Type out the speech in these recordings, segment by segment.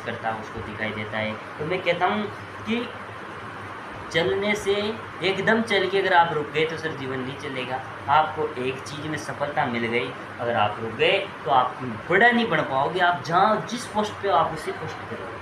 करता उसको दिखाई देता है। तो मैं कहता हूँ कि चलने से एकदम चल के अगर आप रुक गए तो सर जीवन नहीं चलेगा। आपको एक चीज़ में सफलता मिल गई, अगर आप रुक गए तो आप बड़ा नहीं बन पाओगे। आप जहाँ जिस पोस्ट पे हो आप उसी पोस्ट पे रहो।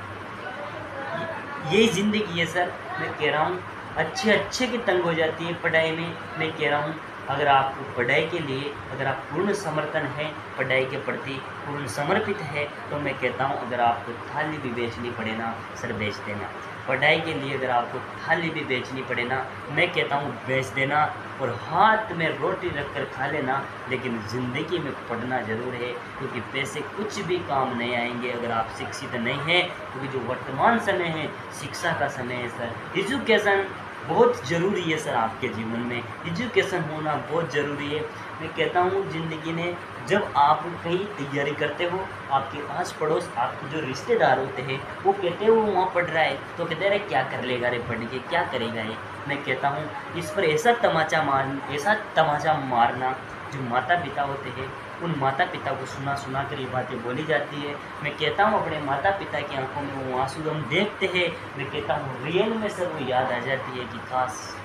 यही ज़िंदगी है सर। मैं कह रहा हूँ अच्छे की तंग हो जाती है पढ़ाई में। मैं कह रहा हूँ अगर आपको पढ़ाई के लिए अगर आप पूर्ण समर्थन है, पढ़ाई के प्रति पूर्ण समर्पित है, तो मैं कहता हूँ अगर आपको थाली भी बेचनी पड़े ना सर बेच देना। पढ़ाई के लिए अगर आपको थाली भी बेचनी पड़े ना, मैं कहता हूँ बेच देना और हाथ में रोटी रख कर खा लेना, लेकिन ज़िंदगी में पढ़ना ज़रूर है, क्योंकि पैसे कुछ भी काम नहीं आएंगे अगर आप शिक्षित नहीं हैं। क्योंकि जो वर्तमान समय है शिक्षा का समय है सर। एजुकेशन बहुत ज़रूरी है सर, आपके जीवन में एजुकेशन होना बहुत ज़रूरी है। मैं कहता हूँ ज़िंदगी ने जब आप कहीं तैयारी करते हो, आपके आस पड़ोस आपके जो रिश्तेदार होते हैं वो कहते हैं वो वहाँ पढ़ रहा है, तो कहते रहे क्या कर लेगा रे पढ़ के, क्या करेगा ये। मैं कहता हूँ इस पर ऐसा तमाचा मारना जो माता पिता होते हैं, उन माता पिता को सुना कर ये बातें बोली जाती है। मैं कहता हूँ अपने माता पिता की आंखों में वो आंसू हम देखते हैं, मैं कहता हूँ रियल में सर वो याद आ जाती है कि खास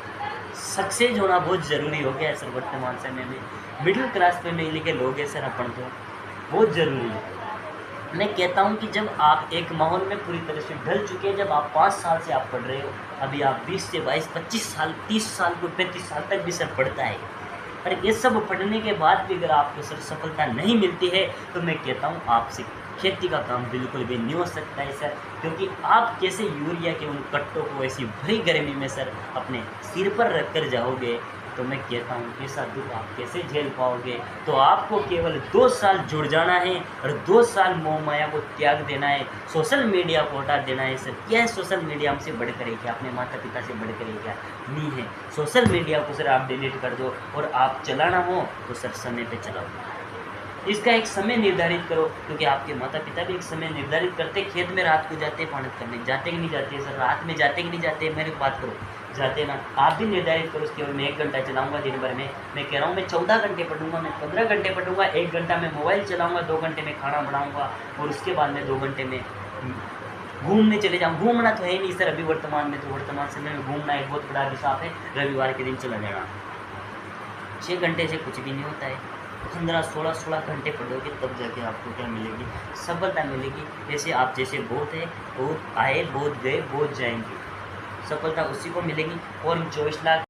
सक्सेस होना बहुत ज़रूरी हो गया है सर वर्तमान समय में। मिडिल क्लास फैमिली के लोग हैं सर अपन तो बहुत ज़रूरी है। मैं कहता हूँ कि जब आप एक माहौल में पूरी तरह से ढल चुके हैं, जब आप 5 साल से आप पढ़ रहे हो, अभी आप 20 से 22, 25 साल, 30 साल को 35 साल तक भी सर पढ़ता है। और ये सब पढ़ने के बाद भी अगर आपको सर सफलता नहीं मिलती है, तो मैं कहता हूँ आपसे खेती का काम बिल्कुल भी नहीं हो सकता है सर। क्योंकि आप कैसे यूरिया के उन कट्टों को ऐसी भरी गर्मी में सर अपने सिर पर रख कर जाओगे, तो मैं कहता हूँ ऐसा दुख आप कैसे झेल पाओगे। तो आपको केवल 2 साल जुड़ जाना है और 2 साल मोह माया को त्याग देना है, सोशल मीडिया को हटा देना है सर। क्या है सोशल मीडिया हमसे बढ़कर है क्या, अपने माता पिता से बढ़कर है क्या? नहीं है। सोशल मीडिया को सर आप डिलीट कर दो और आप चलाना हो तो सर समय पे चलाओ। इसका एक समय निर्धारित करो, क्योंकि आपके माता पिता भी एक समय निर्धारित करते, खेत में रात को जाते पानी करने, जाते कि नहीं जाते सर? रात में जाते कि नहीं जाते? मेरी बात करो, जाते ना? आप भी निर्धारित करो उसके। मैं 1 घंटा चलाऊंगा दिन भर में, मैं कह रहा हूँ मैं 14 घंटे पढ़ूंगा, मैं 15 घंटे पढ़ूंगा, 1 घंटा मैं मोबाइल चलाऊंगा, 2 घंटे में खाना बनाऊंगा और उसके बाद में 2 घंटे में घूमने चले जाऊँ। घूमना तो है नहीं सर अभी वर्तमान में, तो वर्तमान समय में घूमना एक बहुत बड़ा अभिशाप है। रविवार के दिन चला जाना, 6 घंटे से कुछ भी नहीं होता है। 15-16 घंटे पढ़ोगे तब जाके आपको क्या मिलेगी? सफलता मिलेगी। ऐसे आप जैसे बहुत है, बहुत आए, बहुत गए, बहुत जाएंगे, सफलता उसी को मिलेगी। और 24 लाख